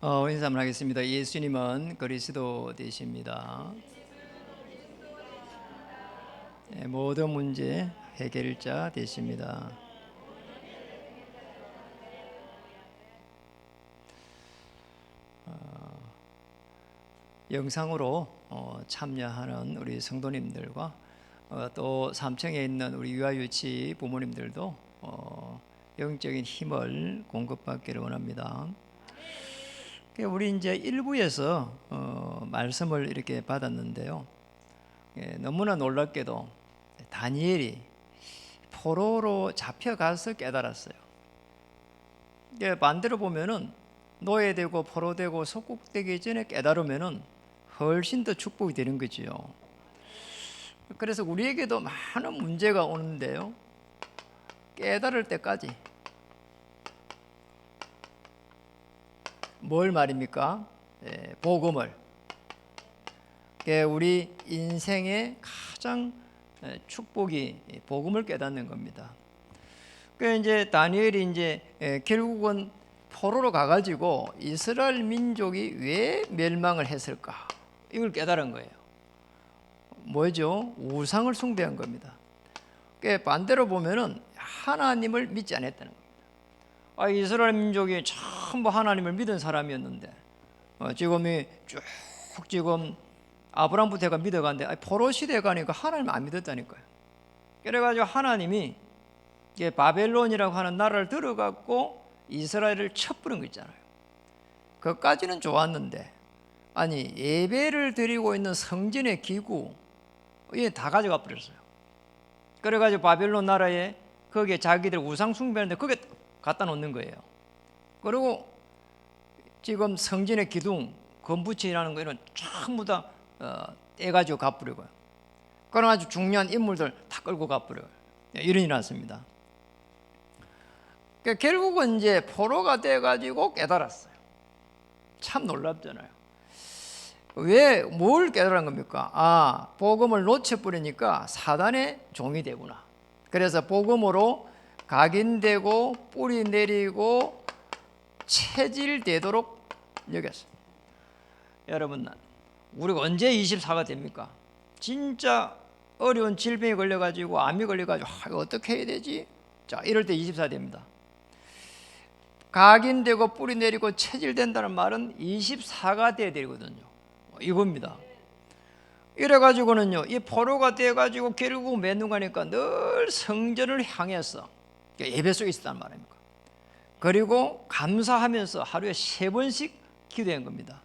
인사를 하겠습니다. 예수님은 그리스도 되십니다. 모든 문제 해결자 되십니다. 영상으로 참여하는 우리 성도님들과 또 3층에 있는 우리 유아유치 부모님들도 영적인 힘을 공급받기를 원합니다. 우리 이제 1부에서 말씀을 이렇게 받았는데요. 너무나 놀랍게도 다니엘이 포로로 잡혀가서 깨달았어요. 반대로 보면은 노예되고 포로되고 속국되기 전에 깨달으면은 훨씬 더 축복이 되는 거지요. 그래서 우리에게도 많은 문제가 오는데요. 깨달을 때까지 뭘 말입니까? 복음을. 우리 인생의 가장 축복이 복음을 깨닫는 겁니다. 이제 다니엘이 이제 결국은 포로로 가가지고 이스라엘 민족이 왜 멸망을 했을까? 이걸 깨달은 거예요. 뭐죠? 우상을 숭배한 겁니다. 반대로 보면은 하나님을 믿지 않았다는 겁니다. 이스라엘 민족이 전부 하나님을 믿은 사람이었는데 지금 아브라함부터 해가 믿어가는데 포로 시대에 가니까 하나님 안 믿었다니까요. 그래가지고 하나님이 바벨론이라고 하는 나라를 들어갔고 이스라엘을 쳐버린 거 있잖아요. 그것까지는 좋았는데 예배를 드리고 있는 성전의 기구 이게 다 가져가 버렸어요. 그래가지고 바벨론 나라에 거기에 자기들 우상 숭배하는데 거기에 갖다 놓는 거예요. 그리고 지금 성전의 기둥, 건부치라는 거 이런 전부 다 떼가지고 가버리고요. 그런 아주 중요한 인물들 다 끌고 가버려요. 이런 일이 났습니다. 결국은 이제 포로가 돼가지고 깨달았어요. 참 놀랍잖아요. 뭘 깨달은 겁니까? 복음을 놓쳐버리니까 사단의 종이 되구나. 그래서 복음으로 각인되고 뿌리 내리고 체질되도록 여겼어요. 여러분, 우리가 언제 24가 됩니까? 진짜 어려운 질병에 걸려가지고 암이 걸려가지고 이거 어떻게 해야 되지? 자, 이럴 때 24 됩니다. 각인되고 뿌리 내리고 체질된다는 말은 24가 돼야 되거든요. 이겁니다. 이래가지고는요, 이 포로가 돼가지고 결국 매누가니까 늘 성전을 향해서 예배 속에 있었단 말입니까? 그리고 감사하면서 하루에 3번씩 기도한 겁니다.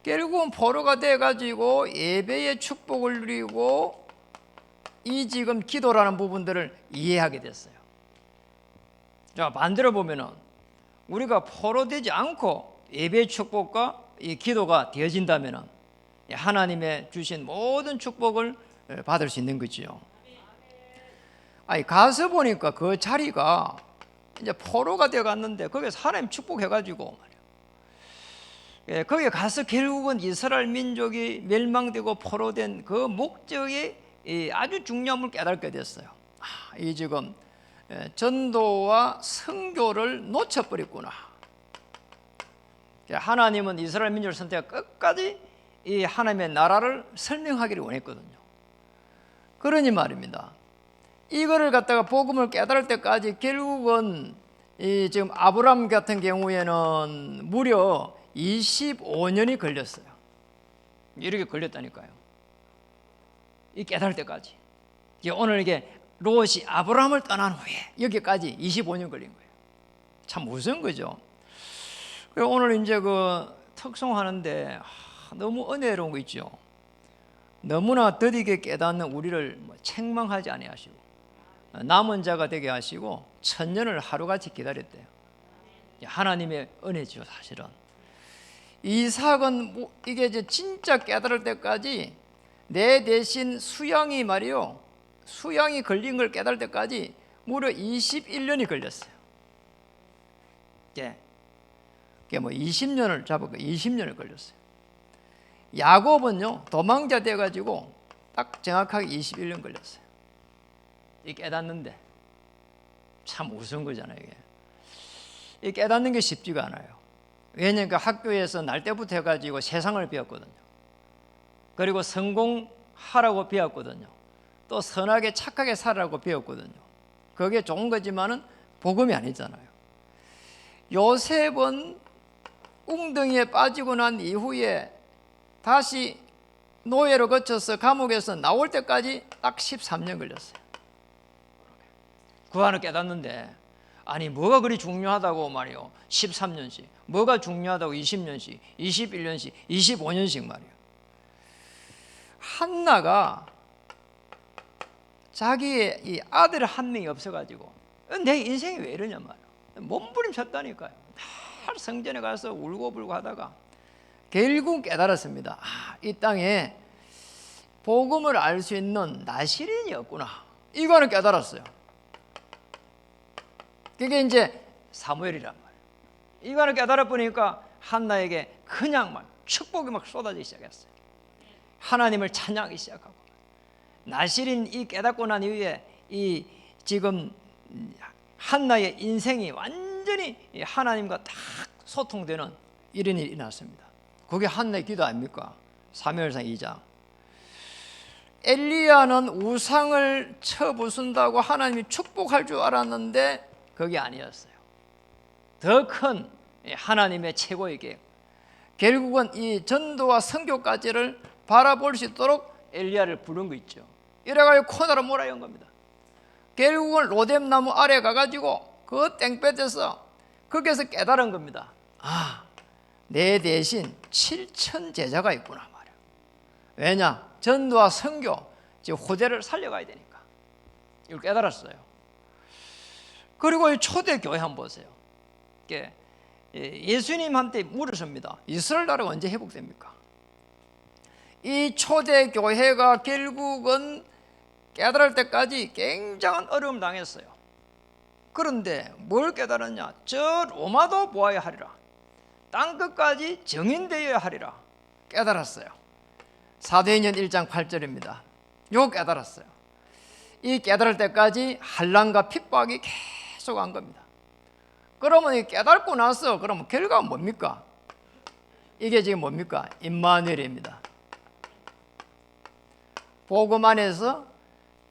결국은 포로가 돼가지고 예배의 축복을 누리고 이 지금 기도라는 부분들을 이해하게 됐어요. 자, 반대로 보면은 우리가 포로되지 않고 예배의 축복과 이 기도가 되어진다면은 하나님의 주신 모든 축복을 받을 수 있는 거지요. 가서 보니까 그 자리가 이제 포로가 되어 갔는데 거기서 하나님 축복해가지고 거기에 가서 결국은 이스라엘 민족이 멸망되고 포로된 그 목적이 아주 중요함을 깨닫게 됐어요. 이 지금 전도와 선교를 놓쳐버렸구나. 하나님은 이스라엘 민족을 선택해 끝까지 이 하나님의 나라를 설명하기를 원했거든요. 그러니 말입니다. 이거를 갖다가 복음을 깨달을 때까지 결국은 이 지금 아브라함 같은 경우에는 무려 25년이 걸렸어요. 이렇게 걸렸다니까요. 이 깨달을 때까지. 오늘 이게 롯이 아브라함을 떠난 후에 여기까지 25년 걸린 거예요. 참 무서운 거죠. 오늘 이제 특송하는데 너무 은혜로운 거 있죠. 너무나 더디게 깨닫는 우리를 책망하지 아니하시고 남은 자가 되게 하시고 천년을 하루같이 기다렸대요. 하나님의 은혜죠, 사실은. 이삭은 이게 이제 진짜 깨달을 때까지 내 대신 수양이 말이요, 수양이 걸린 걸 깨달을 때까지 무려 21년이 걸렸어요. 그게 20년을 잡을까 20년을 걸렸어요. 야곱은요, 도망자 돼가지고 딱 정확하게 21년 걸렸어요. 이 깨닫는데 참 무서운 거잖아요. 이게 깨닫는 게 쉽지가 않아요. 왜냐하면 그 학교에서 날 때부터 해가지고 세상을 배웠거든요. 그리고 성공하라고 배웠거든요. 또 선하게 착하게 살라고 배웠거든요. 그게 좋은 거지만은 복음이 아니잖아요. 요셉은 웅덩이에 빠지고 난 이후에 다시 노예로 거쳐서 감옥에서 나올 때까지 딱 13년 걸렸어요. 그 안을 깨닫는데, 아니 뭐가 그리 중요하다고 말이요 13년씩, 뭐가 중요하다고 20년씩, 21년씩, 25년씩 말이요. 한나가 자기의 이 아들 한 명이 없어가지고 내 인생이 왜 이러냐 말이요, 몸부림쳤다니까요. 날 성전에 가서 울고불고 하다가 결국 깨달았습니다. 이 땅에 복음을 알 수 있는 나시린이 없구나, 이거는 깨달았어요. 그게 이제 사무엘이란 말이에요. 이거를 깨달아 보니까 한나에게 그냥 막 축복이 막 쏟아지기 시작했어요. 하나님을 찬양하기 시작하고, 나시린 이 깨닫고 난 이후에 이 지금 한나의 인생이 완전히 하나님과 딱 소통되는 이런 일이 일어났습니다. 그게 한나의 기도 아닙니까? 사무엘상 2장. 엘리야는 우상을 쳐부순다고 하나님이 축복할 줄 알았는데 그게 아니었어요. 더 큰 하나님의 최고의 계획, 결국은 이 전도와 선교까지를 바라볼 수 있도록 엘리야를 부른 거 있죠. 이래가지고 코너로 몰아연 겁니다. 결국은 로뎀나무 아래 가가지고 그 땡볕에서 거기에서 깨달은 겁니다. 내 대신 7천 제자가 있구나 말이야. 왜냐? 전도와 선교, 즉 호재를 살려가야 되니까. 이걸 깨달았어요. 그리고 이 초대교회 한번 보세요. 예수님한테 물으십니다. 이스라엘 나라가 언제 회복됩니까? 이 초대교회가 결국은 깨달을 때까지 굉장한 어려움을 당했어요. 그런데 뭘 깨달았냐? 저 로마도 보아야 하리라, 땅끝까지 정인되어야 하리라 깨달았어요. 사도행전 1장 8절입니다. 이거 깨달았어요. 이 깨달을 때까지 환난과 핍박이 계속 한 겁니다. 그러면 이 깨닫고 나서 그러면 결과가 뭡니까? 이게 지금 뭡니까? 임마누엘입니다. 복음 안에서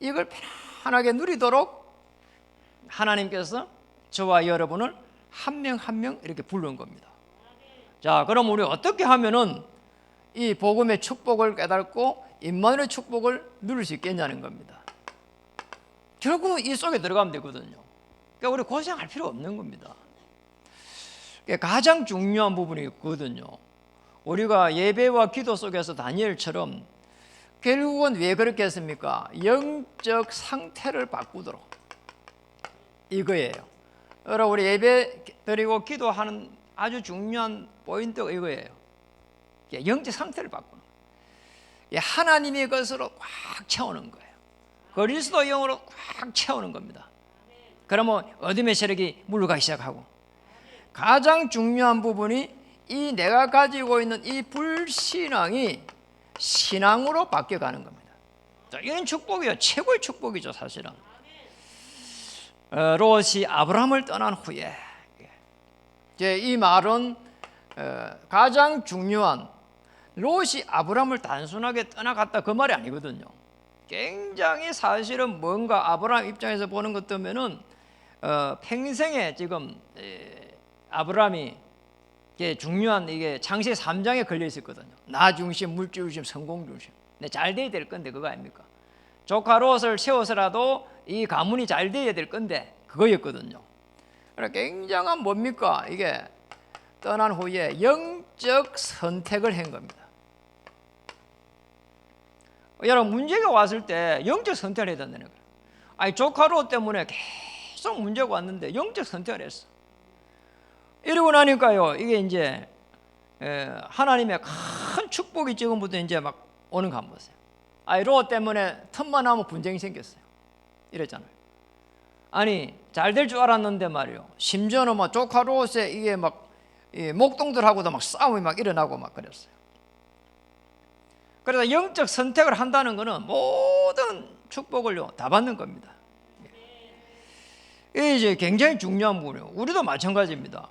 이걸 편안하게 누리도록 하나님께서 저와 여러분을 한 명 한 명 이렇게 부른 겁니다. 자, 그럼 우리 어떻게 하면은 이 복음의 축복을 깨닫고 임마누엘의 축복을 누릴 수 있겠냐는 겁니다. 결국은 이 속에 들어가면 되거든요. 그러니까 우리 고생할 필요 없는 겁니다. 가장 중요한 부분이 있거든요. 우리가 예배와 기도 속에서 다니엘처럼 결국은 왜 그렇게 했습니까? 영적 상태를 바꾸도록, 이거예요. 여러분, 우리 예배 드리고 기도하는 아주 중요한 포인트가 이거예요. 영적 상태를 바꾸는 거예요. 하나님의 것으로 꽉 채우는 거예요. 그리스도 영으로 꽉 채우는 겁니다. 그러면 어둠의 세력이 물러가기 시작하고, 가장 중요한 부분이 이 내가 가지고 있는 이 불신앙이 신앙으로 바뀌어가는 겁니다. 자, 이런 축복이요, 최고의 축복이죠. 사실은 롯이 아브라함을 떠난 후에, 이 말은 가장 중요한, 롯이 아브라함을 단순하게 떠나갔다 그 말이 아니거든요. 굉장히 사실은 뭔가 아브라함 입장에서 보는 것 때문에는 평생에 지금 아브라함이 중요한 이게 창세기 3장에 걸려 있었거든요. 나 중심, 물질 중심, 성공 중심. 근데 잘 돼야 될 건데 그거 아닙니까? 조카 롯을 세워서라도 이 가문이 잘 돼야 될 건데 그거였거든요. 그러니까 굉장한 뭡니까? 이게 떠난 후에 영적 선택을 한 겁니다. 여러분, 문제가 왔을 때 영적 선택을 해야 된다는 거예요. 아니, 조카 롯 때문에 계속 문제가 왔는데 영적 선택을 했어. 이러고 나니까요, 이게 이제 하나님의 큰 축복이 지금부터 이제 막 오는 거 한번 보세요. 아니, 롯 때문에 틈만 나면 분쟁이 생겼어요. 이랬잖아요. 아니, 잘 될 줄 알았는데 말이요, 심지어는 막 조카 롯에 이게 막 목동들하고도 막 싸움이 막 일어나고 막 그랬어요. 그래서 영적 선택을 한다는 것은 모든 축복을요 다 받는 겁니다. 이게 이제 굉장히 중요한 부분이에요. 우리도 마찬가지입니다.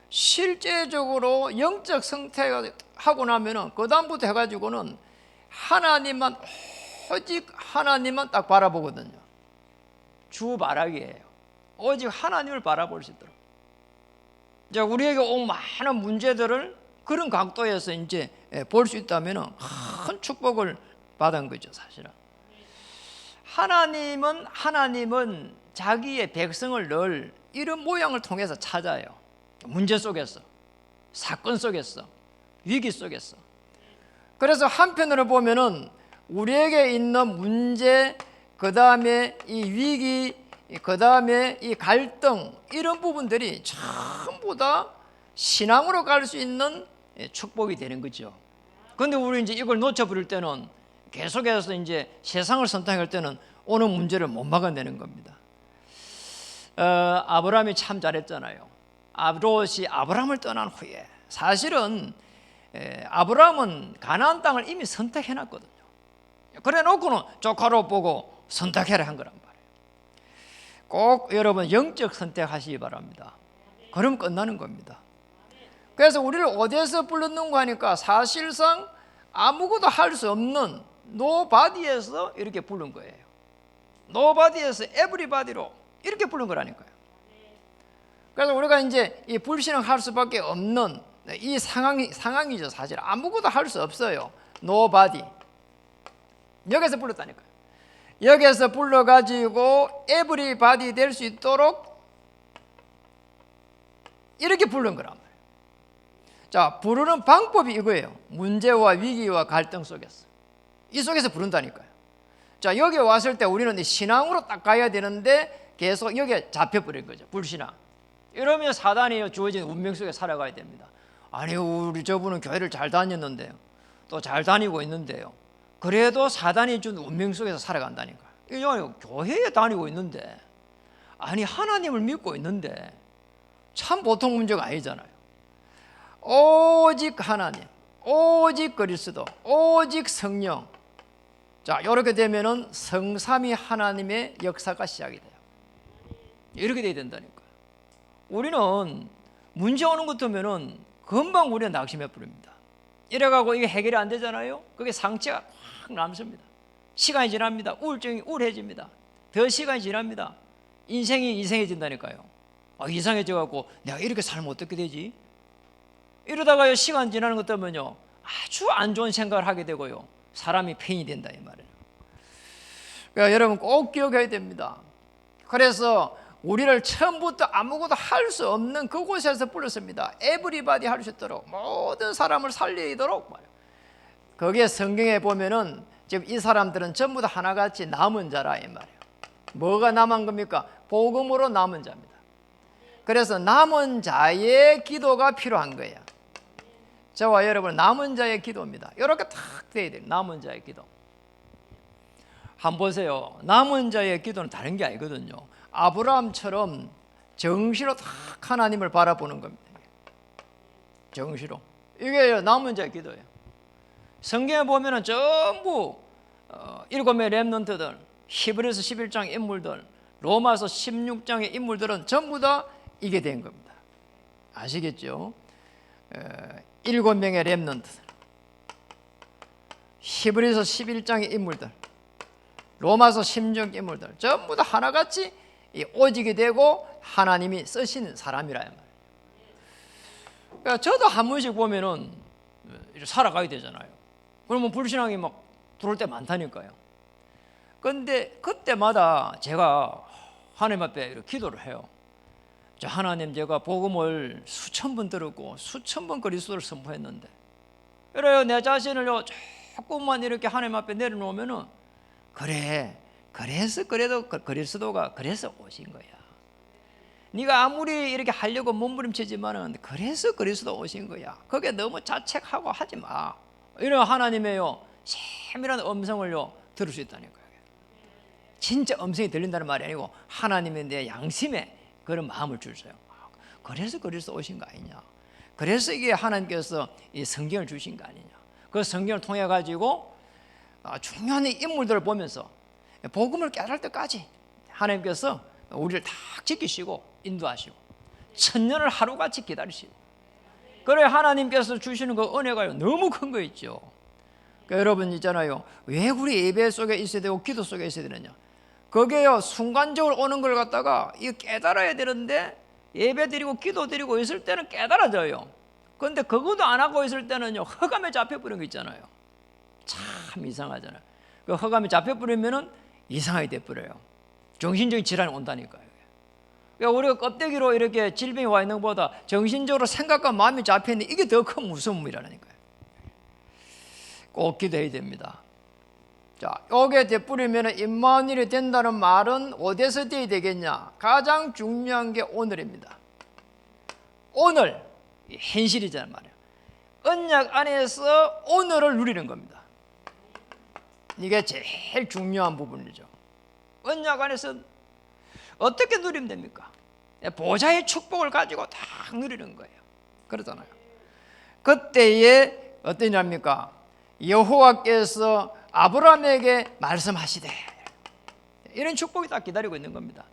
실제적으로 영적 선택하고 나면은 그 다음부터 해가지고는 하나님만, 오직 하나님만 딱 바라보거든요. 주 바라기예요. 오직 하나님을 바라볼 수 있도록. 이제 우리에게 온 많은 문제들을 그런 각도에서 이제 볼 수 있다면은 큰 축복을 받은 거죠, 사실은. 하나님은 자기의 백성을 늘 이런 모양을 통해서 찾아요. 문제 속에서, 사건 속에서, 위기 속에서. 그래서 한편으로 보면은 우리에게 있는 문제, 그 다음에 이 위기, 그 다음에 이 갈등, 이런 부분들이 전부 다 신앙으로 갈 수 있는 축복이 되는 거죠. 그런데 우리 이제 이걸 놓쳐버릴 때는 계속해서 이제 세상을 선택할 때는 오는 문제를 못 막아내는 겁니다. 아브라함이 참 잘했잖아요. 롯이 아브라함을 떠난 후에 사실은 아브라함은 가나안 땅을 이미 선택해놨거든요. 그래 놓고는 조카로 보고 선택해라 한 거란 말이에요. 꼭 여러분 영적 선택하시기 바랍니다. 그럼 끝나는 겁니다. 그래서 우리를 어디에서 불렀는가 하니까 사실상 아무것도 할 수 없는 노바디에서 이렇게 부른 거예요. 노바디에서 에브리바디로 이렇게 부른 거라니까요. 그래서 우리가 이제 이 불신앙할 수밖에 없는 이 상황이죠. 사실 아무것도 할 수 없어요. 노바디. 여기서 불렀다니까요. 여기서 불러가지고 에브리바디 될 수 있도록 이렇게 부른 거란 말이에요. 자, 부르는 방법이 이거예요. 문제와 위기와 갈등 속에서. 이 속에서 부른다니까요. 자, 여기 왔을 때 우리는 신앙으로 딱 가야 되는데 계속 여기에 잡혀버린 거죠. 불신앙. 이러면 사단이 주어진 운명 속에 살아가야 됩니다. 아니, 우리 저분은 교회를 잘 다녔는데요. 또 잘 다니고 있는데요. 그래도 사단이 준 운명 속에서 살아간다니까요. 이거 교회에 다니고 있는데, 아니, 하나님을 믿고 있는데, 참 보통 문제가 아니잖아요. 오직 하나님, 오직 그리스도, 오직 성령. 자, 이렇게 되면은 성삼위 하나님의 역사가 시작이 돼요. 이렇게 돼야 된다니까. 우리는 문제 오는 것 같으면은 금방 우리가 낙심해 버립니다. 이래가고 이게 해결이 안 되잖아요. 그게 상처가 확 남습니다. 시간이 지납니다. 우울증이 우울해집니다. 더 시간이 지납니다. 인생이 이상해진다니까요. 이상해져갖고 내가 이렇게 살면 어떻게 되지? 이러다가요, 시간 지나는 것 때문에요, 아주 안 좋은 생각을 하게 되고요, 사람이 폐인이 된다 이 말이에요. 그러니까 여러분 꼭 기억해야 됩니다. 그래서 우리를 처음부터 아무것도 할 수 없는 그곳에서 불렀습니다. 에브리바디 할 수 있도록, 모든 사람을 살리도록 말이에요. 거기에 성경에 보면은 지금 이 사람들은 전부 다 하나같이 남은 자라 이 말이에요. 뭐가 남은 겁니까? 복음으로 남은 자입니다. 그래서 남은 자의 기도가 필요한 거예요. 저와 여러분 남은 자의 기도입니다. 이렇게 탁 돼야 돼요. 남은 자의 기도. 한번 보세요. 남은 자의 기도는 다른 게 아니거든요. 아브라함처럼 정시로 탁 하나님을 바라보는 겁니다. 정시로. 이게 남은 자의 기도예요. 성경에 보면은 전부 7명의 렘넌트들, 히브리서 11장 인물들, 로마서 16장의 인물들은 전부 다 이게 된 겁니다. 아시겠죠? 7명의 렘넌트들, 히브리서 11장의 인물들, 로마서 16장 인물들 전부 다 하나같이 오직이 되고 하나님이 쓰시는 사람이라 말이에요. 그러니까 저도 한 번씩 보면은 살아가야 되잖아요. 그러면 불신앙이 막 들어올 때 많다니까요. 그런데 그때마다 제가 하나님 앞에 이렇게 기도를 해요. 하나님, 제가 복음을 수천 번 들었고 수천 번 그리스도를 선포했는데, 그래요, 내 자신을요 조금만 이렇게 하나님 앞에 내려놓으면은, 그래서 그래도 그리스도가 그래서 오신 거야. 네가 아무리 이렇게 하려고 몸부림치지만은 그래서 그리스도 오신 거야. 그게 너무 자책하고 하지 마. 이런 하나님의요 세밀한 음성을요 들을 수 있다니까요. 진짜 음성이 들린다는 말이 아니고 하나님의 내 양심에 그런 마음을 주세요. 그래서 그리스도 오신 거 아니냐. 그래서 이게 하나님께서 이 성경을 주신 거 아니냐. 그 성경을 통해 가지고 중요한 인물들을 보면서 복음을 깨달을 때까지 하나님께서 우리를 다 지키시고 인도하시고 천년을 하루같이 기다리시고 그래 하나님께서 주시는 그 은혜가 너무 큰 거 있죠. 그러니까 여러분 있잖아요. 왜 우리 예배 속에 있어야 되고 기도 속에 있어야 되느냐? 그게요 순간적으로 오는 걸 갖다가 이거 깨달아야 되는데 예배 드리고 기도 드리고 있을 때는 깨달아져요. 그런데 그것도 안 하고 있을 때는요 흑암에 잡혀버린 거 있잖아요. 참 이상하잖아요. 그 흑암에 잡혀버리면은 이상하게 돼버려요. 정신적인 질환이 온다니까요. 그러니까 우리가 껍데기로 이렇게 질병이 와 있는 것보다 정신적으로 생각과 마음이 잡혀있는 이게 더 큰 무서움이라니까요. 꼭 기도해야 됩니다. 자, 요게 돼버리면 임마누엘이 된다는 말은 어디서 돼야 되겠냐? 가장 중요한 게 오늘입니다. 오늘 현실이잖아요 말이에요. 언약 안에서 오늘을 누리는 겁니다. 이게 제일 중요한 부분이죠. 언약 안에서 어떻게 누리면 됩니까? 보좌의 축복을 가지고 딱 누리는 거예요. 그러잖아요. 그때에 어떠냐입니까? 여호와께서 아브라함에게 말씀하시되 이런 축복이 딱 기다리고 있는 겁니다.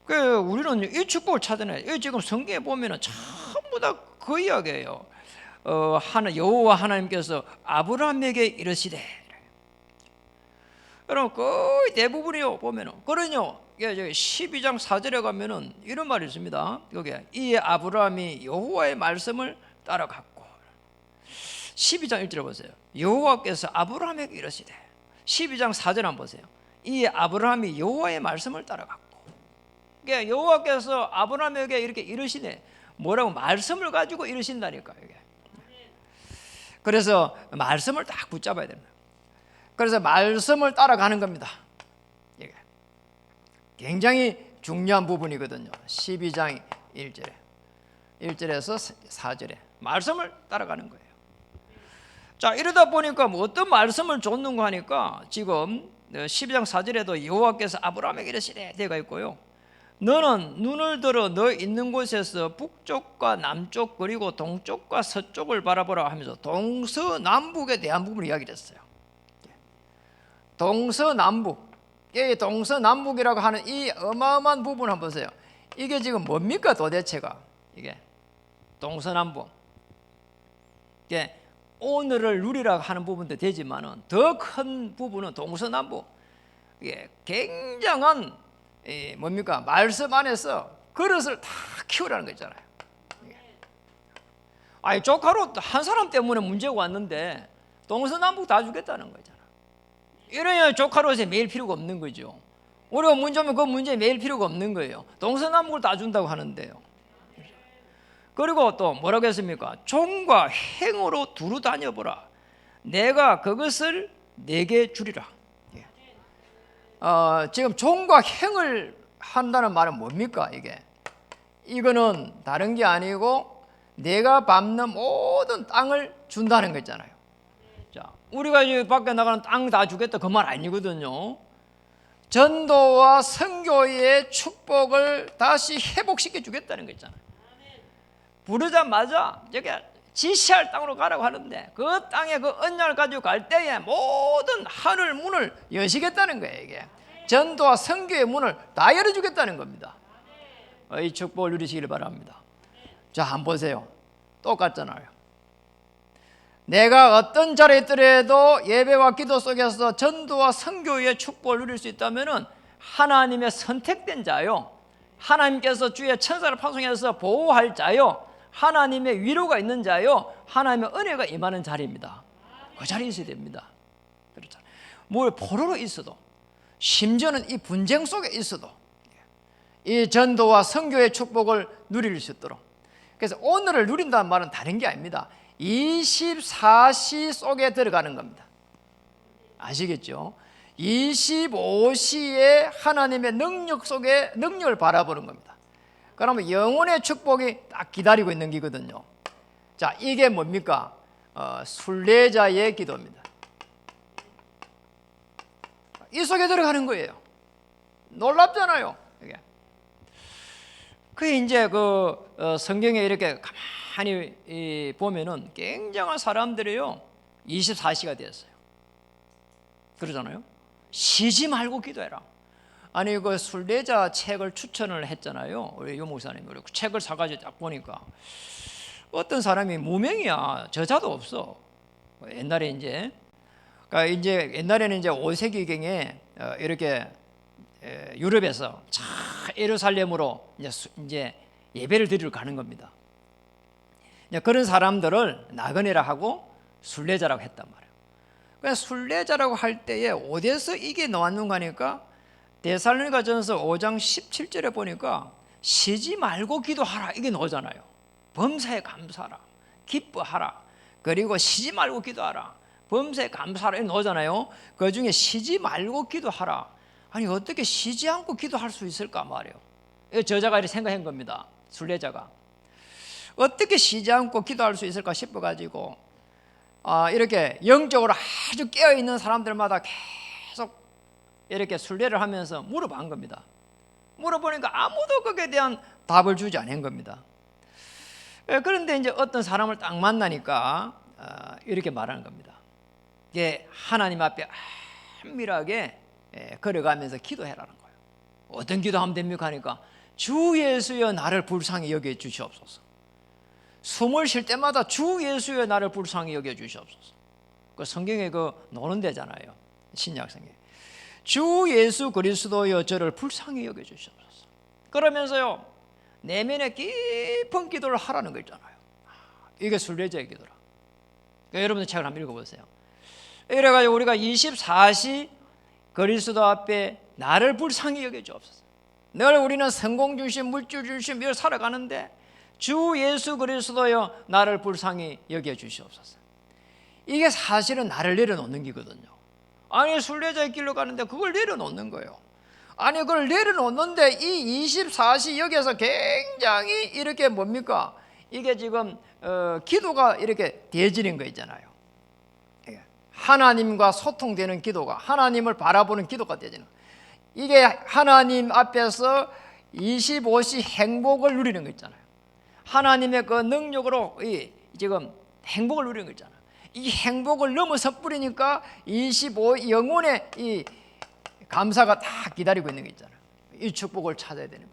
그 우리는 이 축복을 찾아내요. 이 지금 성경에 보면은 전부 다 그 이야기예요. 여호와 하나님께서 아브라함에게 이르시되. 여러분 거의 대부분이요 보면은 그러뇨. 12장 4절에 가면은 이런 말이 있습니다. 여기에 이 아브라함이 여호와의 말씀을 따라갔고. 12장 1절에 보세요. 여호와께서 아브라함에게 이르시되. 12장 4절 한번 보세요. 이 아브라함이 여호와의 말씀을 따라갔고. 그러니까 여호와께서 아브라함에게 이렇게 이르시네. 뭐라고 말씀을 가지고 이르신다니까요. 이게. 그래서 말씀을 딱 붙잡아야 됩니다. 그래서 말씀을 따라가는 겁니다. 이게 굉장히 중요한 부분이거든요. 12장 1절에서 4절에 말씀을 따라가는 거예요. 자, 이러다 보니까 뭐 어떤 말씀을 줬는가 하니까 지금 12장 4절에도 여호와께서 아브라함에게 이르시되 되어 있고요. 너는 눈을 들어 너 있는 곳에서 북쪽과 남쪽 그리고 동쪽과 서쪽을 바라보라 하면서 동서남북에 대한 부분을 이야기를 했어요. 동서남북, 이 동서남북이라고 하는 이 어마어마한 부분 한번 보세요. 이게 지금 뭡니까 도대체가? 이게 동서남북. 이게 오늘을 누리라고 하는 부분도 되지만은 더 큰 부분은 동서남북. 이게 굉장한 뭡니까? 말씀 안에서 그릇을 다 키우라는 거 있잖아요. 아니 조카로 한 사람 때문에 문제가 왔는데 동서남북 다 주겠다는 거잖아. 이러냐 조카로서 매일 필요가 없는 거죠. 우리가 문제 오면 그 문제에 매일 필요가 없는 거예요. 동서남북을 다 준다고 하는데요. 그리고 또 뭐라고 했습니까? 종과 행으로 두루 다녀보라. 내가 그것을 내게 주리라. 지금 종과 행을 한다는 말은 뭡니까? 이거는 다른 게 아니고 내가 밟는 모든 땅을 준다는 거 있잖아요. 자, 우리가 이제 밖에 나가는 땅 다 주겠다 그 말 아니거든요. 전도와 선교의 축복을 다시 회복시켜 주겠다는 거 있잖아요. 부르자마자 저기 지시할 땅으로 가라고 하는데 그 땅에 그 언약을 가지고 갈 때에 모든 하늘 문을 여시겠다는 거예요. 이게 전도와 선교의 문을 다 열어주겠다는 겁니다. 이 축복을 누리시길 바랍니다. 자, 한번 보세요. 똑같잖아요. 내가 어떤 자리에 있더라도 예배와 기도 속에서 전도와 선교의 축복을 누릴 수 있다면 하나님의 선택된 자요, 하나님께서 주의 천사를 파송해서 보호할 자요, 하나님의 위로가 있는 자요, 하나님의 은혜가 임하는 자리입니다. 그 자리에 있어야 됩니다. 그렇죠. 뭘 포로로 있어도, 심지어는 이 분쟁 속에 있어도 이 전도와 선교의 축복을 누릴 수 있도록. 그래서 오늘을 누린다는 말은 다른 게 아닙니다. 24시 속에 들어가는 겁니다. 아시겠죠? 25시에 하나님의 능력 속에 능력을 바라보는 겁니다. 그러면 영혼의 축복이 딱 기다리고 있는 거거든요. 자, 이게 뭡니까? 순례자의 기도입니다. 이 속에 들어가는 거예요. 놀랍잖아요. 이게. 이제 성경에 이렇게 가만히 보면은 굉장한 사람들이요 24시가 되었어요. 그러잖아요. 쉬지 말고 기도해라. 아니 그 순례자 책을 추천을 했잖아요. 우리 유 목사님이. 그 책을 사가지고 딱 보니까 어떤 사람이 무명이야. 저자도 없어. 옛날에 이제 그러니까 이제 옛날에는 이제 5세기경에 이렇게 유럽에서 차 예루살렘으로 이제 예배를 드리러 가는 겁니다. 그런 사람들을 나그네라 하고 순례자라고 했단 말이에요. 그러니까 순례자라고 할 때에 어디서 이게 나왔는가 하니까 데살로니가전서 5장 17절에 보니까 쉬지 말고 기도하라 이게 나오잖아요. 범사에 감사하라, 기뻐하라, 그리고 쉬지 말고 기도하라, 범사에 감사하라 이게 나오잖아요. 그 중에 쉬지 말고 기도하라. 아니 어떻게 쉬지 않고 기도할 수 있을까 말이에요. 저자가 이렇게 생각한 겁니다. 순례자가 어떻게 쉬지 않고 기도할 수 있을까 싶어가지고 이렇게 영적으로 아주 깨어있는 사람들마다 계속 이렇게 순례를 하면서 물어본 겁니다. 물어보니까 아무도 거기에 대한 답을 주지 않은 겁니다. 그런데 이제 어떤 사람을 딱 만나니까 이렇게 말하는 겁니다. 이게 하나님 앞에 은밀하게 걸어가면서 기도해라는 거예요. 어떤 기도하면 됩니까 하니까 주 예수여 나를 불쌍히 여겨 주시옵소서. 숨을 쉴 때마다 주 예수여 나를 불쌍히 여겨 주시옵소서. 그 성경에 그 노는 데잖아요. 신약성에 주 예수 그리스도여 저를 불쌍히 여겨 주시옵소서. 그러면서요 내면의 깊은 기도를 하라는 거 있잖아요. 이게 순례자의 기도라. 그러니까 여러분들 책을 한번 읽어보세요. 이래가지고 우리가 24시 그리스도 앞에 나를 불쌍히 여겨 주옵소서. 늘 우리는 성공 중심, 물질 중심 이렇게 살아가는데 주 예수 그리스도여 나를 불쌍히 여겨 주시옵소서. 이게 사실은 나를 내려놓는 기거든요. 아니 순례자의 길로 가는데 그걸 내려놓는 거예요. 아니 그걸 내려놓는데 이 24시 여기에서 굉장히 이렇게 뭡니까? 이게 지금 기도가 이렇게 대해지는 거 있잖아요. 하나님과 소통되는 기도가, 하나님을 바라보는 기도가 되지는, 이게 하나님 앞에서 25시 행복을 누리는 거 있잖아요. 하나님의 그 능력으로 지금 행복을 누리는 거 있잖아요. 이 행복을 넘어서 뿌리니까 25 영혼의 이 감사가 다 기다리고 있는 게 있잖아요. 이 축복을 찾아야 되는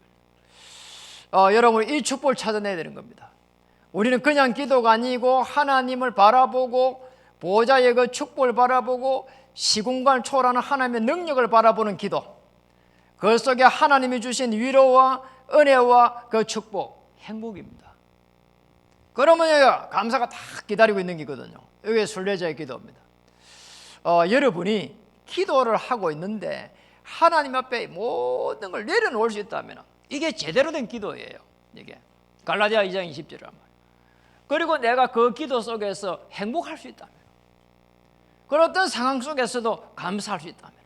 거예요. 여러분 이 축복을 찾아내야 되는 겁니다. 우리는 그냥 기도가 아니고 하나님을 바라보고 보좌의 그 축복을 바라보고 시공간을 초월하는 하나님의 능력을 바라보는 기도, 그 속에 하나님이 주신 위로와 은혜와 그 축복, 행복입니다. 그러면 감사가 다 기다리고 있는 거거든요. 이게 순례자의 기도입니다. 여러분이 기도를 하고 있는데 하나님 앞에 모든 걸 내려놓을 수 있다면 이게 제대로 된 기도예요. 이게 갈라디아 2장 20절이란 말이에요. 그리고 내가 그 기도 속에서 행복할 수 있다면, 그런 어떤 상황 속에서도 감사할 수 있다면,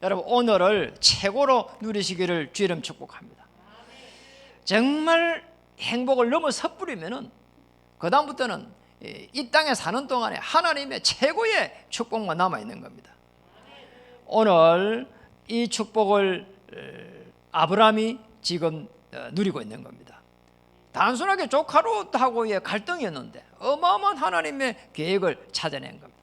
여러분 오늘을 최고로 누리시기를 주 이름 축복합니다. 정말 행복을 넘어서 뿌리면은 그 다음부터는 이 땅에 사는 동안에 하나님의 최고의 축복만 남아 있는 겁니다. 오늘 이 축복을 아브라함이 지금 누리고 있는 겁니다. 단순하게 조카로 하고의 갈등이었는데 어마어마한 하나님의 계획을 찾아낸 겁니다.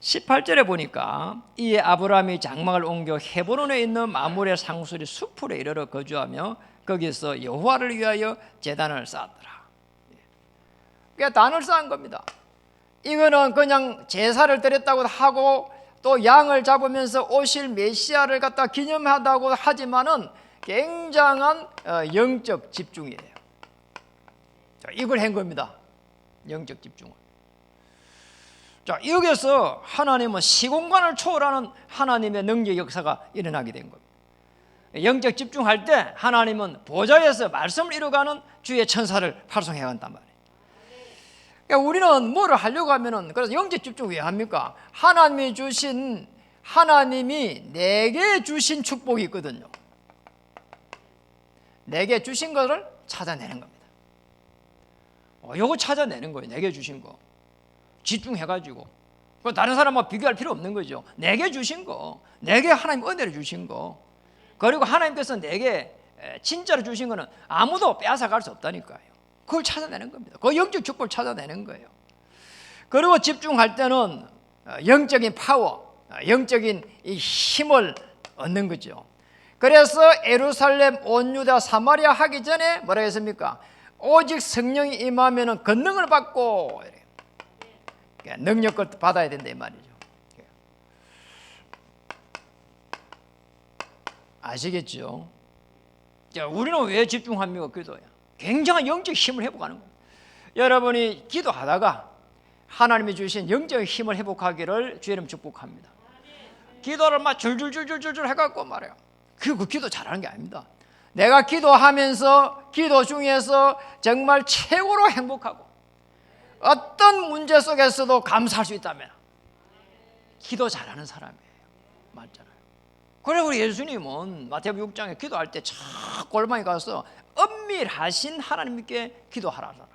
18절에 보니까 이에 아브라함이 장막을 옮겨 헤브론에 있는 마므레 상수리 수풀에 이르러 거주하며 거기서 여호와를 위하여 제단을 쌓았더라. 그러니까 단을 쌓은 겁니다. 이거는 그냥 제사를 드렸다고 하고 또 양을 잡으면서 오실 메시아를 갖다 기념하다고 하지만은 굉장한 영적 집중이에요. 자, 이걸 한 겁니다. 영적 집중을. 자, 여기서 하나님은 시공간을 초월하는 하나님의 능력 역사가 일어나게 된 겁니다. 영적 집중할 때 하나님은 보좌에서 말씀을 이루어가는 주의 천사를 파송해 간단 말이에요. 그러니까 우리는 뭐를 하려고 하면은, 그래서 영적 집중 왜 합니까? 하나님이 내게 주신 축복이 있거든요. 내게 주신 것을 찾아내는 겁니다. 요거 찾아내는 거예요. 내게 주신 거 집중해가지고 다른 사람하고 비교할 필요 없는 거죠. 내게 주신 거, 내게 하나님 은혜를 주신 거, 그리고 하나님께서 내게 진짜로 주신 거는 아무도 빼앗아갈 수 없다니까요. 그걸 찾아내는 겁니다. 그 영적 축복을 찾아내는 거예요. 그리고 집중할 때는 영적인 파워, 영적인 이 힘을 얻는 거죠. 그래서 예루살렘, 온 유다, 사마리아 하기 전에 뭐라 했습니까? 오직 성령이 임하면 권능을 받고 능력을 받아야 된다 이 말이죠. 아시겠죠? 자, 우리는 왜 집중합니까? 기도에 굉장한 영적 힘을 회복하는 겁니다. 여러분이 기도하다가 하나님이 주신 영적 힘을 회복하기를 주의 이름 축복합니다. 기도를 막 줄줄줄줄줄 해갖고 말해요. 그 기도 잘하는 게 아닙니다. 내가 기도하면서 기도 중에서 정말 최고로 행복하고 어떤 문제 속에서도 감사할 수 있다면 기도 잘하는 사람이에요. 맞잖아요. 그래 우리 예수님은 마태복음 6장에 기도할 때 참 골방에 가서 은밀하신 하나님께 기도하라잖아요.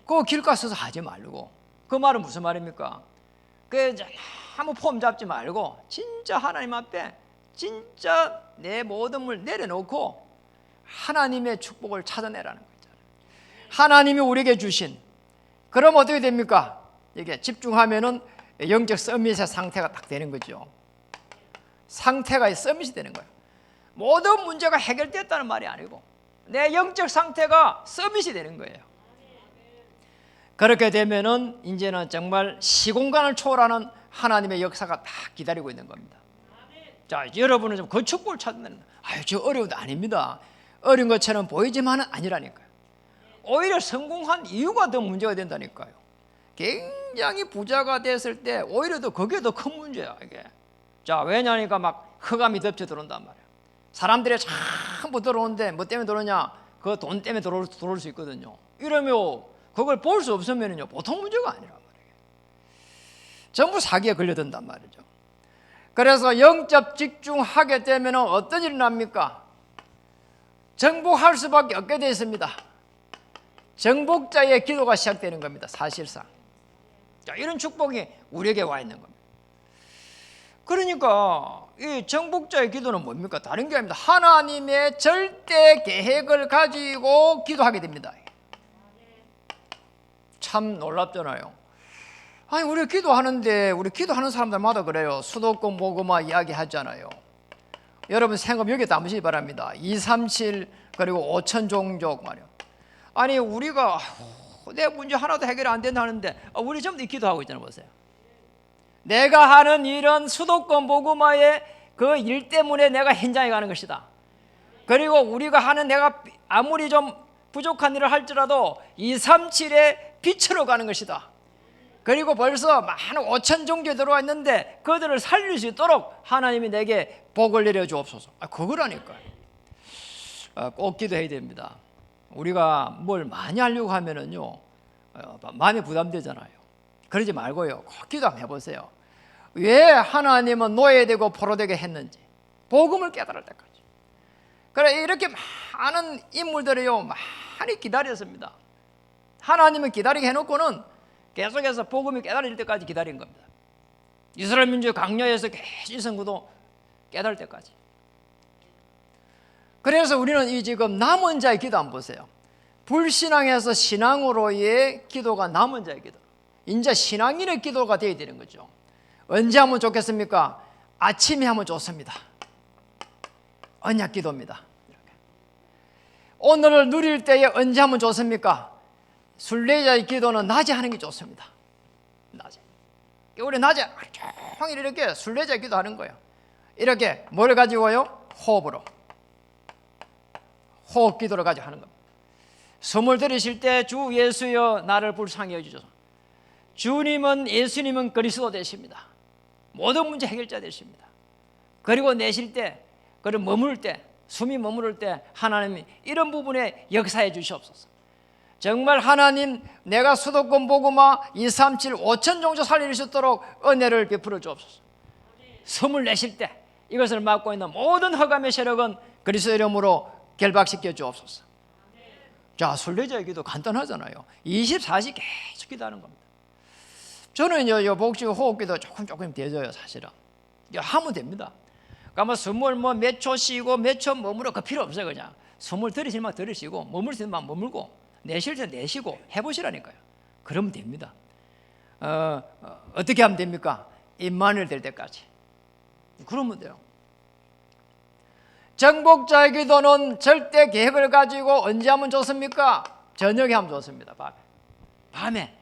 그거 길가 서서 하지 말고. 그 말은 무슨 말입니까? 그 아무 폼 잡지 말고 진짜 하나님 앞에 진짜 내 모든 걸 내려놓고 하나님의 축복을 찾아내라는 거잖아요. 하나님이 우리에게 주신, 그럼 어떻게 됩니까? 이게 집중하면은 영적 서밋의 상태가 딱 되는 거죠. 상태가 서밋이 되는 거예요. 모든 문제가 해결됐다는 말이 아니고 내 영적 상태가 서밋이 되는 거예요. 그렇게 되면은 이제는 정말 시공간을 초월하는 하나님의 역사가 다 기다리고 있는 겁니다. 자, 여러분은 좀 그 축복을 찾는, 저 어려운데 아닙니다. 어려운 것처럼 보이지만은 아니라니까요. 오히려 성공한 이유가 더 문제가 된다니까요. 굉장히 부자가 됐을 때 오히려 더 그게 더 큰 문제야 이게. 자, 왜냐니까 막 흑암이 덮쳐 들어온단 말이에요. 사람들이 전부 들어오는데 뭐 때문에 들어오냐? 그 돈 때문에 들어올 수 있거든요. 이러면 그걸 볼 수 없으면요 보통 문제가 아니란 말이에요. 전부 사기에 걸려든단 말이죠. 그래서 영적 집중하게 되면 어떤 일이 납니까? 정복할 수밖에 없게 되어 있습니다. 정복자의 기도가 시작되는 겁니다. 사실상. 자, 이런 축복이 우리에게 와 있는 겁니다. 그러니까 이 정복자의 기도는 뭡니까? 다른 게 아닙니다. 하나님의 절대 계획을 가지고 기도하게 됩니다. 참 놀랍잖아요. 아니 우리 기도하는데 우리 기도하는 사람들마다 그래요. 수도권 모금화 이야기 하잖아요. 여러분 생각 여기에 담으시기 바랍니다. 237 그리고 5천 종족 말이요. 아니 우리가 내 문제 하나도 해결 안 된다는데 우리 전부 기도하고 있잖아요. 보세요. 내가 하는 일은 수도권 모금화의 그 일 때문에 내가 현장에 가는 것이다. 그리고 우리가 하는 내가 아무리 좀 부족한 일을 할지라도 237의 빛으로 가는 것이다. 그리고 벌써 많은 5천 종족이 들어와 있는데 그들을 살릴 수 있도록 하나님이 내게 복을 내려 주옵소서. 그거라니까요. 꼭 기도해야 됩니다. 우리가 뭘 많이 하려고 하면은요 마음이 부담되잖아요. 그러지 말고요 꼭 기도 한번 해보세요. 왜 하나님은 노예되고 포로되게 했는지 복음을 깨달을 때까지. 그래 이렇게 많은 인물들이요 많이 기다렸습니다. 하나님은 기다리게 해놓고는 계속해서 복음이 깨달을 때까지 기다린 겁니다. 이스라엘 민족의 강요에서 계속 이성구도 깨달을 때까지. 그래서 우리는 이 지금 남은 자의 기도 한번 보세요. 불신앙에서 신앙으로의 기도가 남은 자의 기도. 이제 신앙인의 기도가 되어야 되는 거죠. 언제 하면 좋겠습니까? 아침에 하면 좋습니다. 언약 기도입니다. 오늘을 누릴 때에 언제 하면 좋습니까? 순례자의 기도는 낮에 하는 게 좋습니다. 낮에. 우리 낮에 종일 이렇게 순례자 기도하는 거예요. 이렇게 뭘 가지고요? 호흡으로. 호흡 기도를 가지고 하는 겁니다. 숨을 들이실 때 주 예수여 나를 불쌍히 여기소서. 주님은 예수님은 그리스도 되십니다. 모든 문제 해결자 되십니다. 그리고 내쉴 때, 그리고 머물 때, 숨이 머무를 때 하나님이 이런 부분에 역사해 주시옵소서. 정말 하나님 내가 수도권 복음화 237 5천 종족 살릴 수 있도록 은혜를 베풀어 주옵소서. 숨을 내쉴 때 이것을 맡고 있는 모든 흑암의 세력은 그리스도 이름으로 결박시켜 주옵소서. 자, 순례자의 기도 간단하잖아요. 24시 계속 기도하는 겁니다. 저는요, 복식 호흡기도 조금 되져요, 사실은. 하면 됩니다. 그러니까 숨을 몇 초 쉬고 몇 초 머물러 그 필요 없어요, 그냥. 숨을 들이실 만 들이쉬고, 머물 수 있는 만 머물고, 내쉴 때 내쉬고 해보시라니까요. 그러면 됩니다. 어떻게 하면 됩니까? 임마누엘 될 때까지. 그러면 돼요. 정복자의 기도는 절대 계획을 가지고 언제 하면 좋습니까? 저녁에 하면 좋습니다. 밤에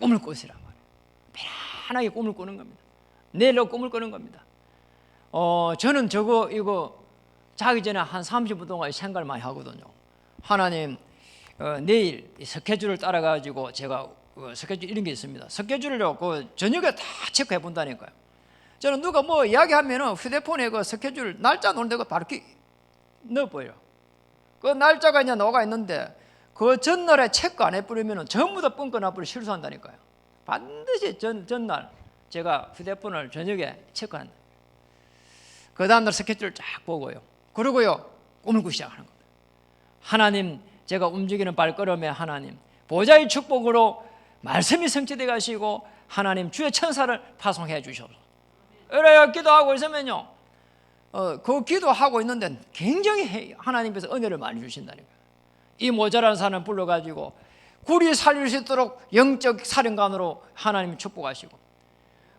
꿈을 꾸시란 말이에요. 편안하게 꿈을 꾸는 겁니다. 내일로 꿈을 꾸는 겁니다. 저는 이거 자기 전에 한 30분 동안 생각을 많이 하거든요. 하나님, 내일 스케줄을 따라가지고 제가 스케줄 이런 게 있습니다. 스케줄을요, 저녁에 다 체크해 본다니까요. 저는 누가 뭐 이야기하면은 휴대폰에 그 스케줄 날짜 놓는 데가 바로 넣어버려요. 그 날짜가 이제 나와 있는데 그 전날에 체크 안 해버리면은 전부 다 뻥커 나버려 실수한다니까요. 반드시 전날 제가 휴대폰을 저녁에 체크한다. 그 다음날 스케줄을 쫙 보고요. 그러고요, 꿈을 꾸기 시작하는 겁니다. 하나님, 제가 움직이는 발걸음에 하나님, 보좌의 축복으로 말씀이 성취되게 하시고 하나님 주의 천사를 파송해 주셔서 이래요. 기도하고 있으면요, 그 기도하고 있는데 굉장히 하나님께서 은혜를 많이 주신다니까요. 이 모자란 사람을 불러가지고 굴이 살릴 수 있도록 영적 사령관으로 하나님이 축복하시고,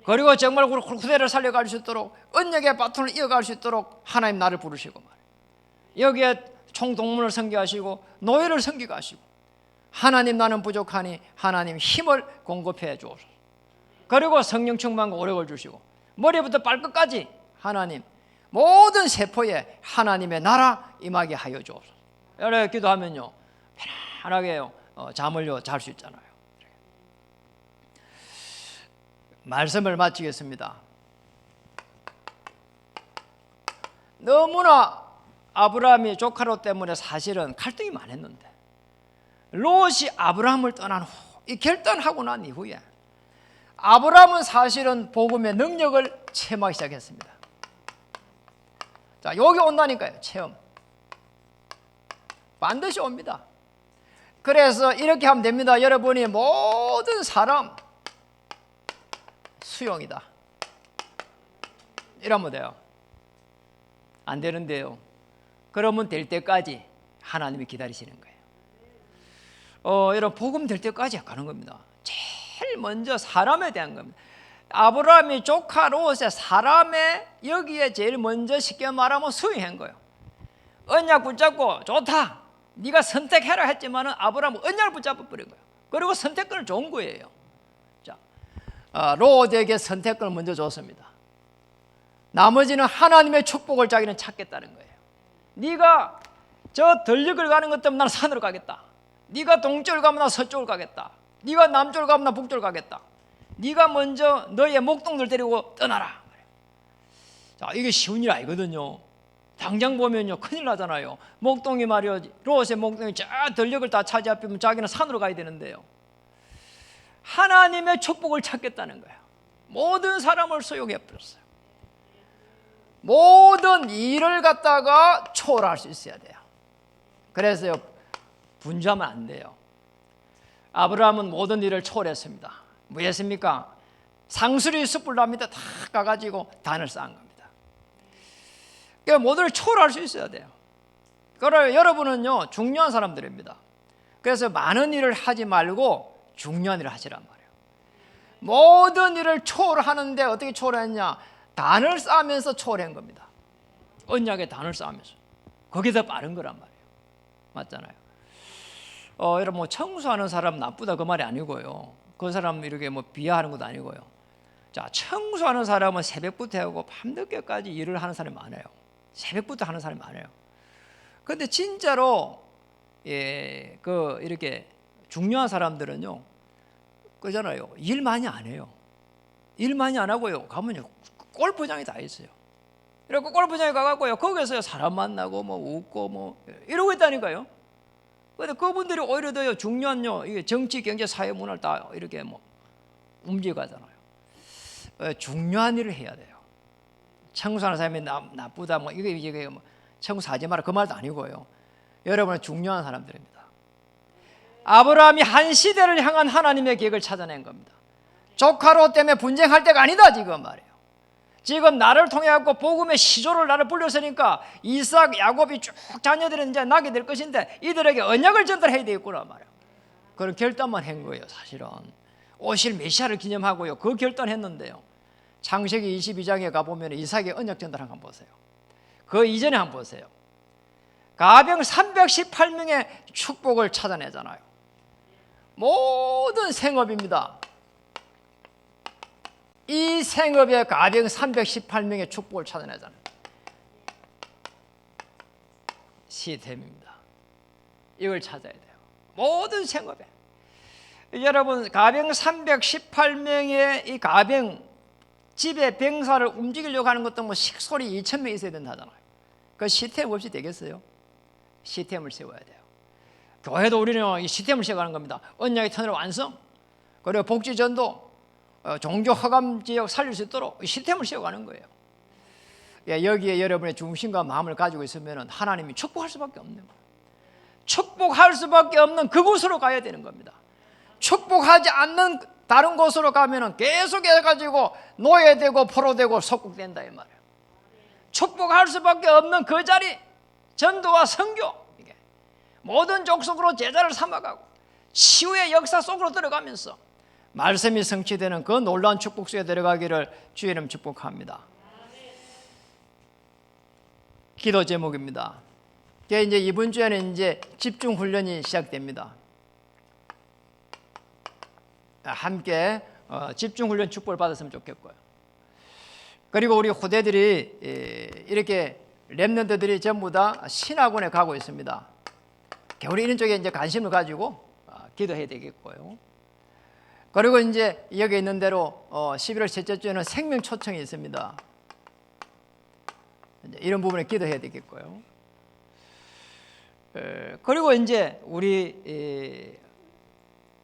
그리고 정말 후대를 살려갈 수 있도록 언약의 바톤을 이어갈 수 있도록 하나님 나를 부르시고 말이에요. 여기에 총동문을 섬기하시고 노예를 섬기하시고, 하나님 나는 부족하니 하나님 힘을 공급해 주옵소서. 그리고 성령 충만과 오력을 주시고 머리부터 발끝까지 하나님 모든 세포에 하나님의 나라 임하게 하여 주옵소서. 이렇게 기도하면요, 편안하게 잠을 잘 수 있잖아요. 말씀을 마치겠습니다. 너무나 아브라함이 조카 롯 때문에 사실은 갈등이 많았는데 롯이 아브라함을 떠난 후, 이 결단하고 난 이후에 아브라함은 사실은 복음의 능력을 체험하기 시작했습니다. 자, 여기 온다니까요. 체험 반드시 옵니다. 그래서 이렇게 하면 됩니다. 여러분이 모든 사람 수용이다 이러면 돼요. 안 되는데요, 그러면 될 때까지 하나님이 기다리시는 거예요. 이런 복음 될 때까지 가는 겁니다. 제일 먼저 사람에 대한 겁니다. 아브라함이 조카 롯의 사람의 여기에 제일 먼저 쉽게 말하면 수용한 거예요. 언약 붙잡고 좋다, 네가 선택해라 했지만은 아브라함은 언약을 붙잡아 버린 거예요. 그리고 선택권을 준 거예요. 자, 롯에게 선택권을 먼저 줬습니다. 나머지는 하나님의 축복을 자기는 찾겠다는 거예요. 네가 저 들녘을 가는 것 때문에 나는 산으로 가겠다. 네가 동쪽을 가면 나 서쪽을 가겠다. 네가 남쪽을 가면 나 북쪽을 가겠다. 네가 먼저 너의 목동들 데리고 떠나라. 자, 이게 쉬운 일 아니거든요. 당장 보면요, 큰일 나잖아요. 목동이 말이요, 롯의 목동이 저 들녘을 다 차지하면 자기는 산으로 가야 되는데요, 하나님의 축복을 찾겠다는 거예요. 모든 사람을 소용해 버렸어요. 모든 일을 갖다가 초월할 수 있어야 돼요. 그래서요, 분주하면 안 돼요. 아브라함은 모든 일을 초월했습니다. 뭐 했습니까? 상수리 숯불 납니다. 다 가가지고 단을 쌓은 겁니다. 그러니까 모든 걸 초월할 수 있어야 돼요. 그래서 여러분은요, 중요한 사람들입니다. 그래서 많은 일을 하지 말고 중요한 일을 하시란 말이에요. 모든 일을 초월하는데 어떻게 초월했냐? 단을 쌓으면서 초월한 겁니다. 언약의 단을 쌓으면서. 그게 더 빠른 거란 말이에요. 맞잖아요. 여러분, 뭐 청소하는 사람 나쁘다 그 말이 아니고요, 그 사람 이렇게 뭐 비하하는 것도 아니고요. 자, 청소하는 사람은 새벽부터 하고 밤늦게까지 일을 하는 사람이 많아요. 새벽부터 하는 사람이 많아요. 그런데 진짜로 이렇게 중요한 사람들은요, 그잖아요, 일 많이 안 해요. 일 많이 안 하고요, 가면요 골프장이 다 있어요. 이렇게 골프장에 가갖고요, 거기서 사람 만나고 뭐 웃고 뭐 이러고 있다니까요. 그런데 그분들이 오히려 더요 중요한요, 이게 정치, 경제, 사회, 문화를 다 이렇게 뭐 움직여가잖아요. 중요한 일을 해야 돼요. 청소하는 사람이 나쁘다 뭐 이게 뭐 청소하지 마라 그 말도 아니고요. 여러분은 중요한 사람들입니다. 아브라함이 한 시대를 향한 하나님의 계획을 찾아낸 겁니다. 조카 롯 때문에 분쟁할 때가 아니다 지금 말이에요. 지금 나를 통해 갖고 복음의 시조를 나를 불렸으니까 이삭, 야곱이 쭉 자녀들은 이제 나게 될 것인데 이들에게 언약을 전달해야 되겠구나 말이에요. 그런 결단만 한 거예요. 사실은 오실 메시아를 기념하고요, 그 결단했는데요, 창세기 22장에 가보면 이삭의 언약 전달 한번 보세요. 그 이전에 한번 보세요. 가병 318명의 축복을 찾아내잖아요. 모든 생업입니다. 이 생업에 가병 318명의 축복을 찾아내잖아요. 시스템입니다. 이걸 찾아야 돼요. 모든 생업에. 여러분, 가병 318명의 이 가병 집에 병사를 움직이려고 하는 것도 뭐 식솔이 2,000명 있어야 된다잖아요. 그 시스템 없이 되겠어요? 시스템을 세워야 돼요. 교회도 우리는 이 시스템을 세워가는 겁니다. 언약의 터널 완성, 그리고 복지전도, 종교 허감 지역 살릴 수 있도록 시스템을 세워가는 거예요. 여기에 여러분의 중심과 마음을 가지고 있으면 하나님이 축복할 수밖에 없는 거예요. 축복할 수밖에 없는 그곳으로 가야 되는 겁니다. 축복하지 않는 다른 곳으로 가면 계속 해가지고 노예되고 포로되고 속국된다 이 말이에요. 축복할 수밖에 없는 그 자리, 전도와 선교, 이게 모든 족속으로 제자를 삼아가고 치유의 역사 속으로 들어가면서 말씀이 성취되는 그 놀라운 축복 속에 들어가기를 주의 이름 축복합니다. 기도 제목입니다. 이제 이번 주에는 이제 집중 훈련이 시작됩니다. 함께 집중 훈련 축복을 받았으면 좋겠고요. 그리고 우리 후대들이 이렇게 렘넌트들이 전부 다 신학원에 가고 있습니다. 우리 이런 쪽에 이제 관심을 가지고 기도해야 되겠고요. 그리고 이제 여기 있는 대로 11월 셋째 주에는 생명 초청이 있습니다. 이제 이런 부분에 기도해야 되겠고요. 그리고 이제 우리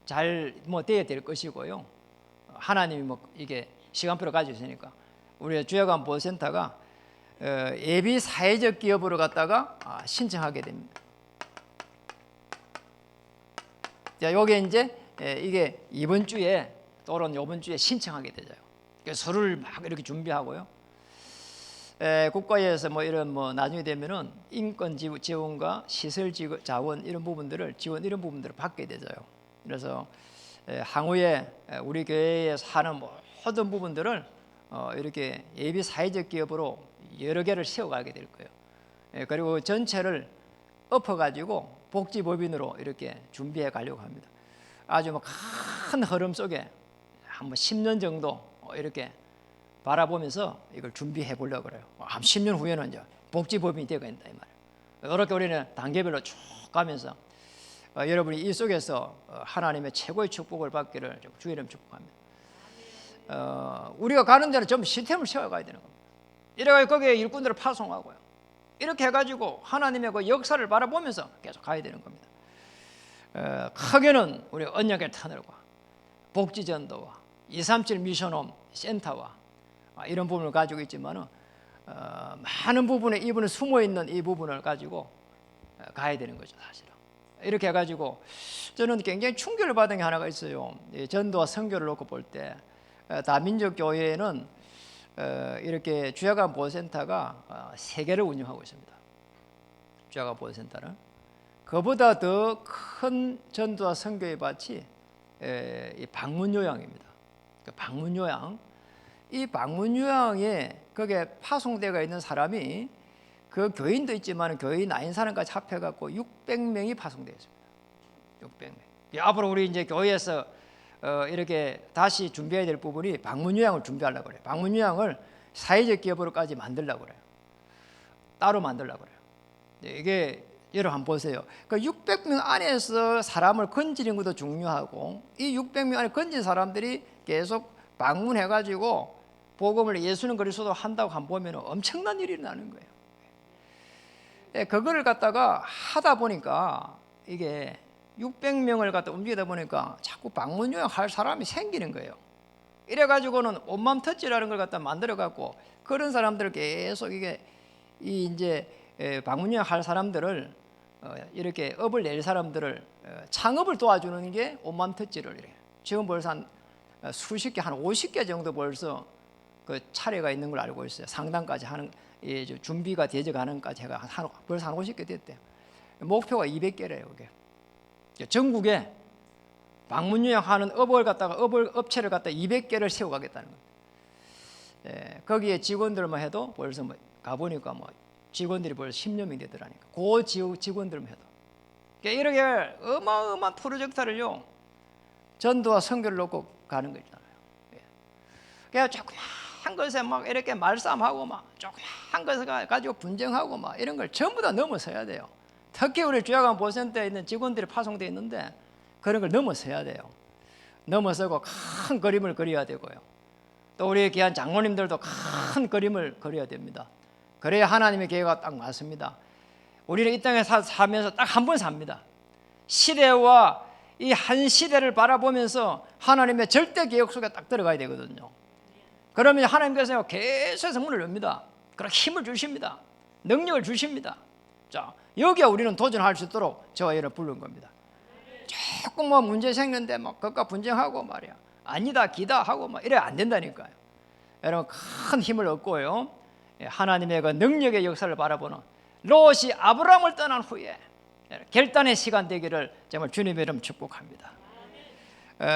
잘 돼야 될 것이고요. 하나님이 이게 시간표를 가지고 있으니까 우리 주야관 보호센터가 예비 사회적 기업으로 갖다가 신청하게 됩니다. 자, 요게 이제 이게 이번 주에 또는 이번 주에 신청하게 되죠. 서류를 막 이렇게 준비하고요. 국가에서 이런 나중에 되면은 인권 지원과 시설 자원 이런 부분들을 지원 이런 부분들을 받게 되죠. 그래서 향후에 우리 교회에서 하는 모든 부분들을 이렇게 예비 사회적 기업으로 여러 개를 세워가게 될 거예요. 그리고 전체를 엎어가지고 복지법인으로 이렇게 준비해 가려고 합니다. 아주 큰 흐름 속에 한 10년 정도 이렇게 바라보면서 이걸 준비해 보려고 그래요. 한 10년 후에는 이제 복지법인이 되고 있다 이 말이에요. 이렇게 우리는 단계별로 쭉 가면서 여러분이 이 속에서 하나님의 최고의 축복을 받기를 주의 이름 축복합니다. 우리가 가는 데는 전부 시스템을 세워가야 되는 겁니다. 이래가지고 거기에 일꾼들을 파송하고요. 이렇게 해가지고 하나님의 그 역사를 바라보면서 계속 가야 되는 겁니다. 크게는 우리 언약의 터널과 복지전도와 237 미션홈 센터와 이런 부분을 가지고 있지만은 많은 부분에 이분은 숨어있는 이 부분을 가지고 가야 되는 거죠 사실은. 이렇게 해가지고 저는 굉장히 충격을 받은 게 하나가 있어요. 전도와 선교를 놓고 볼 때 다민족 교회에는 이렇게 주야관 보호센터가 3개를 운영하고 있습니다. 주야관 보호센터는 그보다 더 큰 전도와 선교의 밭이 방문 요양입니다. 방문 요양, 이 방문 요양에 거기에 파송되어 있는 사람이 그 교인도 있지만 교인 아닌 사람까지 합해갖고 600명이 파송되어 있습니다. 600명. 앞으로 우리 이제 교회에서 이렇게 다시 준비해야 될 부분이 방문 요양을 준비하려고 그래요. 방문 요양을 사회적 기업으로까지 만들려고 그래요. 따로 만들려고 그래요. 이게 여러분 한번 보세요. 그 600명 안에서 사람을 건지는 것도 중요하고 이 600명 안에 건진 사람들이 계속 방문해가지고 복음을 예수는 그리스도 한다고 한번 보면 엄청난 일이 일어나는 거예요. 그거를 갖다가 하다 보니까 이게 600명을 갖다 움직이다 보니까 자꾸 방문 요양할 사람이 생기는 거예요. 이래가지고는 온맘 터치라는 걸 갖다 만들어갖고 그런 사람들을 계속 이게 이제 방문 요양할 사람들을 이렇게 업을 낼 사람들을 창업을 도와주는 게 온맘 터치를 이래. 지금 벌써 한 수십 개, 한 50개 정도 벌써 그 차례가 있는 걸 알고 있어요. 상담까지 하는 준비가 되어가는까지 해가 벌써 한 50개 됐대요. 목표가 200개래요. 그게 전국에 방문 요양하는 업체를 갖다 200개를 세워가겠다는 거예요. 거기에 직원들만 해도 벌써 가보니까 직원들이 벌써 10여 명 되더라니까. 그 직원들만 해도. 그러니까 이렇게 어마어마한 프로젝트를요, 전도와 선교를 놓고 가는 거잖아요. 그냥 조그만 것에 막 이렇게 말싸움하고 막 조그만 것을 가지고 분쟁하고 막 이런 걸 전부 다 넘어서야 돼요. 특히 우리 주야간 보센터에 있는 직원들이 파송되어 있는데 그런 걸 넘어서야 돼요. 넘어서고 큰 그림을 그려야 되고요. 또 우리 귀한 장로님들도 큰 그림을 그려야 됩니다. 그래야 하나님의 계획가 딱 맞습니다. 우리는 이 땅에 살면서 딱 한 번 삽니다. 시대와 이 한 시대를 바라보면서 하나님의 절대 계획 속에 딱 들어가야 되거든요. 그러면 하나님께서 계속해서 문을 엽니다. 그런 힘을 주십니다. 능력을 주십니다. 자, 여기에 우리는 도전할 수 있도록 저와 여러분을 부른 겁니다. 조금 뭐 문제 생겼는데 막 그것과 분쟁하고 말이야, 아니다 기다 하고 막 이래 안 된다니까요. 여러분 큰 힘을 얻고요, 하나님의 그 능력의 역사를 바라보는 롯이 아브라함을 떠난 후에 결단의 시간 되기를 정말 주님의 이름 축복합니다.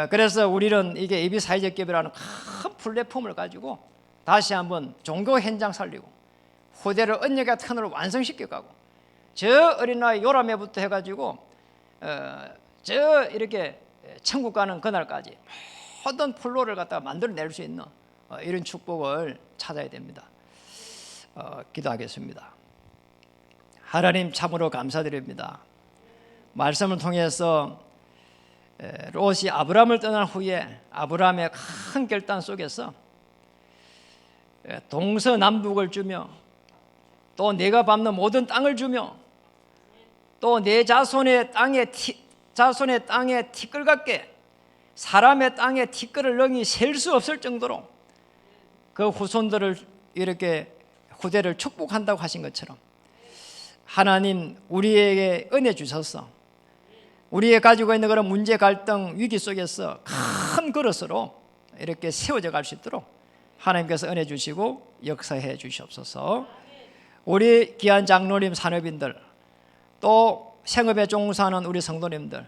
그래서 우리는 이게 예비 사회적 기업이라는 큰 플랫폼을 가지고 다시 한번 종교 현장 살리고 후대를 언약의 터널을 완성시켜가고, 저 어린 나이 요람에부터 해가지고 저 이렇게 천국 가는 그날까지 모든 플로를 갖다가 만들어낼 수 있는 이런 축복을 찾아야 됩니다. 기도하겠습니다. 하나님 참으로 감사드립니다. 말씀을 통해서 롯이 아브라함을 떠난 후에 아브라함의 큰 결단 속에서 동서남북을 주며 또 내가 밟는 모든 땅을 주며 또 내 자손의 땅에 티끌 같게 사람의 땅에 티끌을 능히 셀 수 없을 정도로 그 후손들을 이렇게 후대를 축복한다고 하신 것처럼 하나님 우리에게 은혜 주셔서 우리의 가지고 있는 그런 문제 갈등 위기 속에서 큰 그릇으로 이렇게 세워져 갈 수 있도록 하나님께서 은혜 주시고 역사해 주시옵소서. 우리 귀한 장로님 산업인들 또 생업에 종사하는 우리 성도님들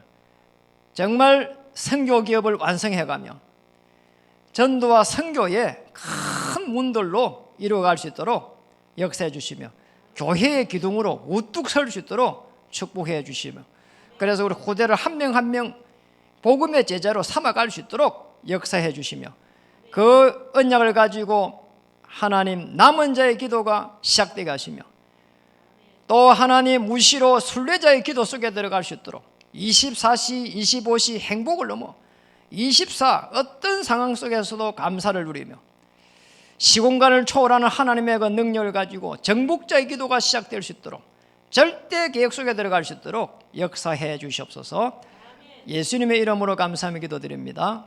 정말 선교 기업을 완성해가며 전도와 선교의 큰 문들로 이루어갈 수 있도록 역사해 주시며 교회의 기둥으로 우뚝 설 수 있도록 축복해 주시며, 그래서 우리 후대를 한 명 한 명 복음의 제자로 삼아갈 수 있도록 역사해 주시며, 그 언약을 가지고 하나님 남은 자의 기도가 시작되게 하시며 또 하나님 무시로 순례자의 기도 속에 들어갈 수 있도록 24시 25시 행복을 넘어 24 어떤 상황 속에서도 감사를 누리며 시공간을 초월하는 하나님의 그 능력을 가지고 정복자의 기도가 시작될 수 있도록 절대 계획 속에 들어갈 수 있도록 역사해 주시옵소서. 예수님의 이름으로 감사하며 기도드립니다.